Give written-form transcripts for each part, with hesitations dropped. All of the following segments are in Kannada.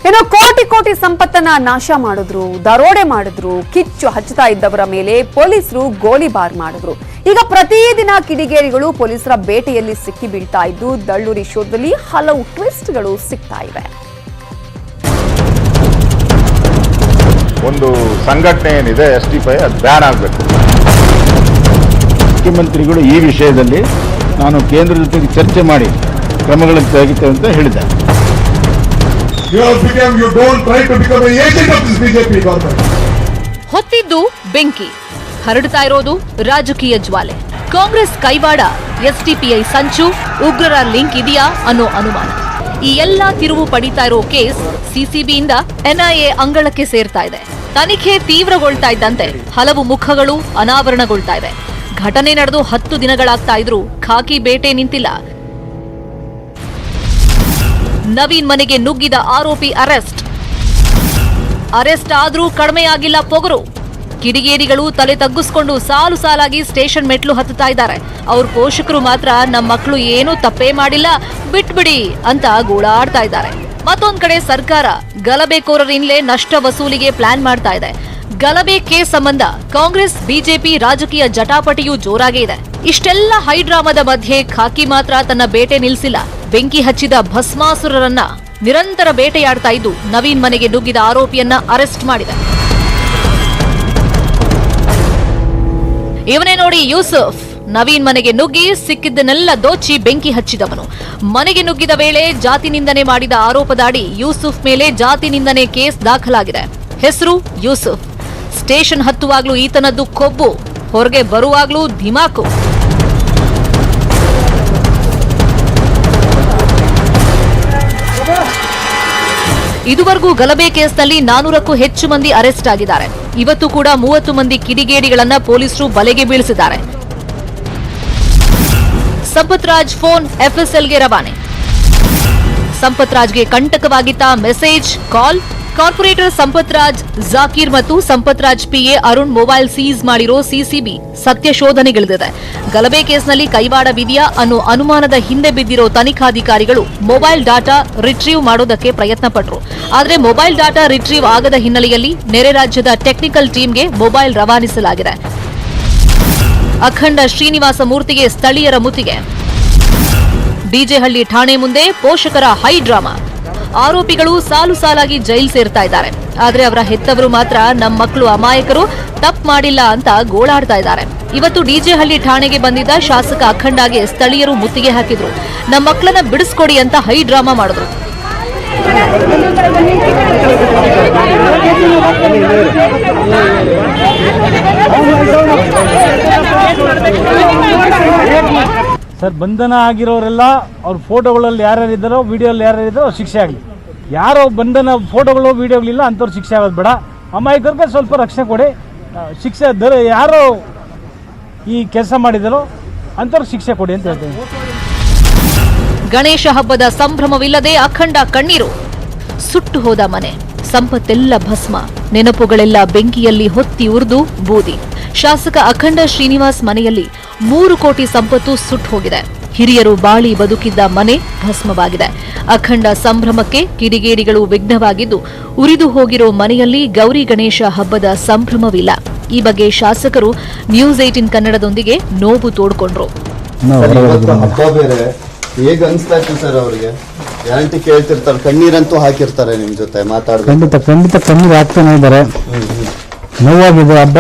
ಏನೋ ಕೋಟಿ ಕೋಟಿ ಸಂಪತ್ತನ್ನ ನಾಶ ಮಾಡಿದ್ರು, ದರೋಡೆ ಮಾಡಿದ್ರು, ಕಿಚ್ಚು ಹಚ್ಚುತ್ತಾ ಇದ್ದವರ ಮೇಲೆ ಪೊಲೀಸರು ಗೋಲಿಬಾರ್ ಮಾಡಿದ್ರು. ಈಗ ಪ್ರತಿದಿನ ಕಿಡಿಗೇಡಿಗಳು ಪೊಲೀಸರ ಬೇಟೆಯಲ್ಲಿ ಸಿಕ್ಕಿ ಬೀಳ್ತಾ ಇದ್ದು, ದಳ್ಳೂರಿ ಶೋಧದಲ್ಲಿ ಹಲವು ಟ್ವಿಸ್ಟ್ಗಳು ಸಿಗ್ತಾ ಇವೆ. ಒಂದು ಸಂಘಟನೆ ಏನಿದೆ ಎಸ್ಟಿಫೈ ಅದು ಬ್ಯಾನ್ ಆಗಬೇಕು. ಮುಖ್ಯಮಂತ್ರಿಗಳು ಈ ವಿಷಯದಲ್ಲಿ ನಾನು ಕೇಂದ್ರದ ಜೊತೆಗೆ ಚರ್ಚೆ ಮಾಡಿ ಕ್ರಮಗಳನ್ನು ತೆಗೆದುಕೊಳ್ಳುತ್ತೇವೆ ಅಂತ ಹೇಳಿದ್ದಾರೆ. ಹೊತ್ತಿದ್ದು ಬೆಂಕಿ, ಹರಡ್ತಾ ಇರೋದು ರಾಜಕೀಯ ಜ್ವಾಲೆ. ಕಾಂಗ್ರೆಸ್ ಕೈವಾಡ, ಎಸ್ಡಿಪಿಐ ಸಂಚು, ಉಗ್ರರ ಲಿಂಕ್ ಇದೆಯಾ ಅನ್ನೋ ಅನುಮಾನ. ಈ ಎಲ್ಲಾ ತಿರುವು ಪಡಿತಾ ಇರೋ ಕೇಸ್ ಸಿಸಿಬಿಯಿಂದ ಎನ್ಐಎ ಅಂಗಳಕ್ಕೆ ಸೇರ್ತಾ ಇದೆ. ತನಿಖೆ ತೀವ್ರಗೊಳ್ತಾ ಇದ್ದಂತೆ ಹಲವು ಮುಖಗಳು ಅನಾವರಣಗೊಳ್ತಾ ಇದೆ. ಘಟನೆ ನಡೆದು 10 ದಿನಗಳಾಗ್ತಾ ಇದ್ರೂ ಖಾಕಿ ಬೇಟೆ ನಿಂತಿಲ್ಲ. ನವೀನ್ ಮನೆಗೆ ನುಗ್ಗಿದ ಆರೋಪಿ ಅರೆಸ್ಟ್ ಆದ್ರೂ ಕಡಿಮೆಯಾಗಿಲ್ಲ ಪೊಗರು. ಕಿಡಿಗೇಡಿಗಳು ತಲೆ ತಗ್ಗಿಸ್ಕೊಂಡು ಸಾಲು ಸಾಲಾಗಿ ಸ್ಟೇಷನ್ ಮೆಟ್ಲು ಹತ್ತುತ್ತಾ ಇದ್ದಾರೆ. ಅವ್ರ ಪೋಷಕರು ಮಾತ್ರ ನಮ್ಮ ಮಕ್ಕಳು ಏನೂ ತಪ್ಪೇ ಮಾಡಿಲ್ಲ, ಬಿಟ್ಬಿಡಿ ಅಂತ ಗೋಳಾಡ್ತಾ ಇದ್ದಾರೆ. ಮತ್ತೊಂದ್ ಕಡೆ ಸರ್ಕಾರ ಗಲಭೆಕೋರರಿಂದಲೇ ನಷ್ಟ ವಸೂಲಿಗೆ ಪ್ಲಾನ್ ಮಾಡ್ತಾ ಇದೆ. ಗಲಭೆ ಕೇಸ್ ಸಂಬಂಧ ಕಾಂಗ್ರೆಸ್ ಬಿಜೆಪಿ ರಾಜಕೀಯ ಜಟಾಪಟಿಯೂ ಜೋರಾಗೇ ಇದೆ. ಇಷ್ಟೆಲ್ಲ ಹೈಡ್ರಾಮಾದ ಮಧ್ಯೆ ಖಾಕಿ ಮಾತ್ರ ತನ್ನ ಬೇಟೆ ನಿಲ್ಲಿಸಿಲ್ಲ. ಬೆಂಕಿ ಹಚ್ಚಿದ ಭಸ್ಮಾಸುರರನ್ನ ನಿರಂತರ ಬೇಟೆಯಾಡ್ತಾ ಇದ್ದು, ನವೀನ್ ಮನೆಗೆ ನುಗ್ಗಿದ ಆರೋಪಿಯನ್ನ ಅರೆಸ್ಟ್ ಮಾಡಿದೆ. ಇವನೇ ನೋಡಿ ಯೂಸುಫ್. ನವೀನ್ ಮನೆಗೆ ನುಗ್ಗಿ ಸಿಕ್ಕಿದ್ದನ್ನೆಲ್ಲ ದೋಚಿ ಬೆಂಕಿ ಹಚ್ಚಿದವನು. ಮನೆಗೆ ನುಗ್ಗಿದ ವೇಳೆ ಜಾತಿ ನಿಂದನೆ ಮಾಡಿದ ಆರೋಪದಾಡಿ ಯೂಸುಫ್ ಮೇಲೆ ಜಾತಿ ನಿಂದನೆ ಕೇಸ್ ದಾಖಲಾಗಿದೆ. ಹೆಸರು ಯೂಸುಫ್. ಸ್ಟೇಷನ್ ಹತ್ತುವಾಗ್ಲೂ ಈತನದ್ದು ಕೊಬ್ಬು, ಹೊರಗೆ ಬರುವಾಗ್ಲೂ ಧಿಮಾಕು. ಇದುವರೆಗೂ ಗಲಭೆ ಕೇಸ್ನಲ್ಲಿ 400ಕ್ಕೂ ಹೆಚ್ಚು ಮಂದಿ ಅರೆಸ್ಟ್ ಆಗಿದ್ದಾರೆ. ಇವತ್ತು ಕೂಡ 30 ಮಂದಿ ಕಿಡಿಗೇಡಿಗಳನ್ನ ಪೊಲೀಸರು ಬಲೆಗೆ ಬೀಳಿಸಿದ್ದಾರೆ. ಸಂಪತ್ ರಾಜ್ ಫೋನ್ ಎಫ್ಎಸ್ಎಲ್ಗೆ ರವಾನೆ. ಸಂಪತ್ ರಾಜ್ಗೆ ಕಂಟಕವಾಗಿದ್ದ message, call. Corporator Sampath Raj, Zakir ಮತ್ತು Sampath Raj PA Arun mobile seize ಮಾಡಿರೋ ಸಿಸಿಬಿ ಸತ್ಯ ಶೋಧನೆಗಿಳಿದಿದೆ. ಗಲಭೆ ಕೇಸ್ನಲ್ಲಿ ಕೈವಾಡವಿದೆಯಾ ಅನ್ನೋ ಅನುಮಾನದ ಹಿಂದೆ ಬಿದ್ದಿರೋ ತನಿಖಾಧಿಕಾರಿಗಳು ಮೊಬೈಲ್ ಡಾಟಾ ರಿಟ್ರೀವ್ ಮಾಡೋದಕ್ಕೆ ಪ್ರಯತ್ನ ಪಟ್ಟರು. ಆದರೆ ಮೊಬೈಲ್ ಡಾಟಾ ರಿಟ್ರೀವ್ ಆಗದ ಹಿನ್ನೆಲೆಯಲ್ಲಿ ನೆರೆ ರಾಜ್ಯದ ಟೆಕ್ನಿಕಲ್ ಟೀಮ್ಗೆ ಮೊಬೈಲ್ ರವಾನಿಸಲಾಗಿದೆ. ಅಖಂಡ ಶ್ರೀನಿವಾಸ ಮೂರ್ತಿಗೆ ಸ್ಥಳೀಯರ ಮುತ್ತಿಗೆ. ಡಿಜೆಹಳ್ಳಿ ಠಾಣೆ ಮುಂದೆ ಪೋಷಕರ ಹೈ ಡ್ರಾಮಾ. ಆರೋಪಿಗಳು ಸಾಲು ಸಾಲಾಗಿ ಜೈಲ್ ಸೇರ್ತಾ ಇದ್ದಾರೆ. ಆದ್ರೆ ಅವರ ಹೆತ್ತವರು ಮಾತ್ರ ನಮ್ಮ ಮಕ್ಕಳು ಅಮಾಯಕರು, ತಪ್ಪು ಮಾಡಿಲ್ಲ ಅಂತ ಗೋಳಾಡ್ತಾ ಇದ್ದಾರೆ. ಇವತ್ತು ಡಿಜೆಹಳ್ಳಿ ಠಾಣೆಗೆ ಬಂದಿದ್ದ ಶಾಸಕ ಅಖಂಡಗೆ ಸ್ಥಳೀಯರು ಮುತ್ತಿಗೆ ಹಾಕಿದ್ರು. ನಮ್ಮ ಮಕ್ಕಳನ್ನ ಬಿಡಿಸ್ಕೊಡಿ ಅಂತ ಹೈ ಡ್ರಾಮಾ ಮಾಡಿದ್ರು. ಸರ್, ಬಂಧನ ಆಗಿರೋರೆಲ್ಲ ಅವ್ರ ಫೋಟೋಗಳಲ್ಲಿ ಯಾರ್ಯಾರಿದ್ದಾರೋ, ವಿಡಿಯೋಲ್ಲಿ ಯಾರ್ಯಾರಿದ್ದಾರೋ ಅವ್ರು ಶಿಕ್ಷೆ ಆಗಲಿ. ಯಾರೋ ಬಂಧನ ಫೋಟೋಗಳು ವಿಡಿಯೋಗಳಿಲ್ಲ ಅಂಥವ್ರು ಶಿಕ್ಷೆ ಆಗೋದು ಬೇಡ. ಅಮಾಯಕರಿಗೆ ಸ್ವಲ್ಪ ರಕ್ಷಣೆ ಕೊಡಿ. ಶಿಕ್ಷೆ ಯಾರೋ ಈ ಕೆಲಸ ಮಾಡಿದಾರೋ ಅಂಥವ್ರು ಶಿಕ್ಷೆ ಕೊಡಿ ಅಂತ ಹೇಳ್ತೇನೆ. ಗಣೇಶ ಹಬ್ಬದ ಸಂಭ್ರಮವಿಲ್ಲದೆ ಅಖಂಡ ಕಣ್ಣೀರು. ಸುಟ್ಟು ಹೋದ ಮನೆ, ಸಂಪತ್ತೆಲ್ಲ ಭಸ್ಮ, ನೆನಪುಗಳೆಲ್ಲ ಬೆಂಕಿಯಲ್ಲಿ ಹೊತ್ತಿ ಉರಿದು ಬೂದಿ. ಶಾಸಕ ಅಖಂಡ ಶ್ರೀನಿವಾಸ್ ಮನೆಯಲ್ಲಿ 3 ಕೋಟಿ ಸಂಪತ್ತು ಸುಟ್ಟು ಹೋಗಿದೆ. ಹಿರಿಯರು ಬಾಳಿ ಬದುಕಿದ್ದ ಮನೆ ಭಸ್ಮವಾಗಿದೆ. ಅಖಂಡ ಸಂಭ್ರಮಕ್ಕೆ ಕಿಡಿಗೇಡಿಗಳು ವಿಘ್ನವಾಗಿದ್ದು, ಉರಿದು ಹೋಗಿರೋ ಮನೆಯಲ್ಲಿ ಗೌರಿ ಗಣೇಶ ಹಬ್ಬದ ಸಂಭ್ರಮವಿಲ್ಲ. ಈ ಬಗ್ಗೆ ಶಾಸಕರು ನ್ಯೂಸ್ 18 ಕನ್ನಡದೊಂದಿಗೆ ನೋವು ತೋಡ್ಕೊಂಡ್ರು. ಹೇಗೆ ಅನಿಸ್ತಾ ಇತ್ತು ಸರ್ ಅವರಿಗೆ? ಗ್ಯಾರಂಟಿ ಕೇಳ್ತಿರ್ತಾರೆ, ಕಣ್ಣೀರಂತೂ ಹಾಕಿರ್ತಾರೆ ನಿಮ್ ಜೊತೆ ಮಾತಾಡ್ತಾರೆ. ಖಂಡಿತ ಕಣ್ಣೀರು ಹಾಕ್ತಾನೆ ಇದ್ದಾರೆ. ನೋವಾಗಿದೆ. ಹಬ್ಬ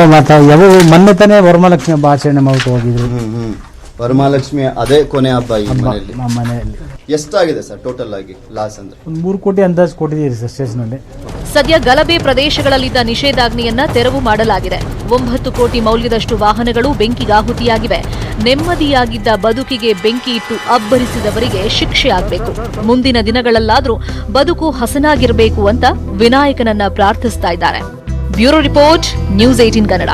ಯಾವಾಗ ಮೊನ್ನೆ ತಾನೇ ವರಮಹಾಲಕ್ಷ್ಮಿ ಹಬ್ಬ ಆಚರಣೆ ಮಾಡ್ಬಿಟ್ಟು ಹೋಗಿದ್ರು. ವರಮಹಾಲಕ್ಷ್ಮಿ ಅದೇ ಕೊನೆ ಹಬ್ಬ ಈ ಮನೆಯಲ್ಲಿ. ಮನೆಯಲ್ಲಿ ಎಷ್ಟಾಗಿದೆ ಸರ್ ಟೋಟಲ್ ಆಗಿ ಲಾಸ್? ಅಂದ್ರೆ 3 ಕೋಟಿ ಅಂದಾಜು ಕೊಟ್ಟಿದ್ದೀರಿ ಸರ್ ಸ್ಟೇಷನಲ್ಲಿ. ಸದ್ಯ ಗಲಭೆ ಪ್ರದೇಶಗಳಲ್ಲಿದ್ದ ನಿಷೇಧಾಜ್ಞೆಯನ್ನ ತೆರವು ಮಾಡಲಾಗಿದೆ. 9 ಕೋಟಿ ಮೌಲ್ಯದಷ್ಟು ವಾಹನಗಳು ಬೆಂಕಿಗಾಹುತಿಯಾಗಿವೆ. ನೆಮ್ಮದಿಯಾಗಿದ್ದ ಬದುಕಿಗೆ ಬೆಂಕಿ ಇಟ್ಟು ಅಬ್ಬರಿಸಿದವರಿಗೆ ಶಿಕ್ಷೆ ಆಗಬೇಕು. ಮುಂದಿನ ದಿನಗಳಲ್ಲಾದ್ರೂ ಬದುಕು ಹಸನಾಗಿರಬೇಕು ಅಂತ ವಿನಾಯಕನನ್ನ ಪ್ರಾರ್ಥಿಸ್ತಾ ಇದ್ದಾರೆ. Bureau report, news 18 Kannada.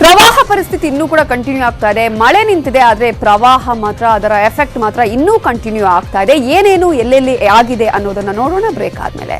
ಪ್ರವಾಹ ಪರಿಸ್ಥಿತಿ ಇನ್ನೂ ಕೂಡ ಕಂಟಿನ್ಯೂ ಆಗ್ತಾ ಇದೆ. ಮಳೆ ನಿಂತಿದೆ, ಆದ್ರೆ ಪ್ರವಾಹ ಮಾತ್ರ, ಅದರ ಎಫೆಕ್ಟ್ ಮಾತ್ರ ಇನ್ನೂ ಕಂಟಿನ್ಯೂ ಆಗ್ತಾ ಇದೆ. ಏನೇನು ಎಲ್ಲೆಲ್ಲಿ ಆಗಿದೆ ಅನ್ನೋದನ್ನ ನೋಡೋಣ ಬ್ರೇಕ್ ಆದ್ಮೇಲೆ.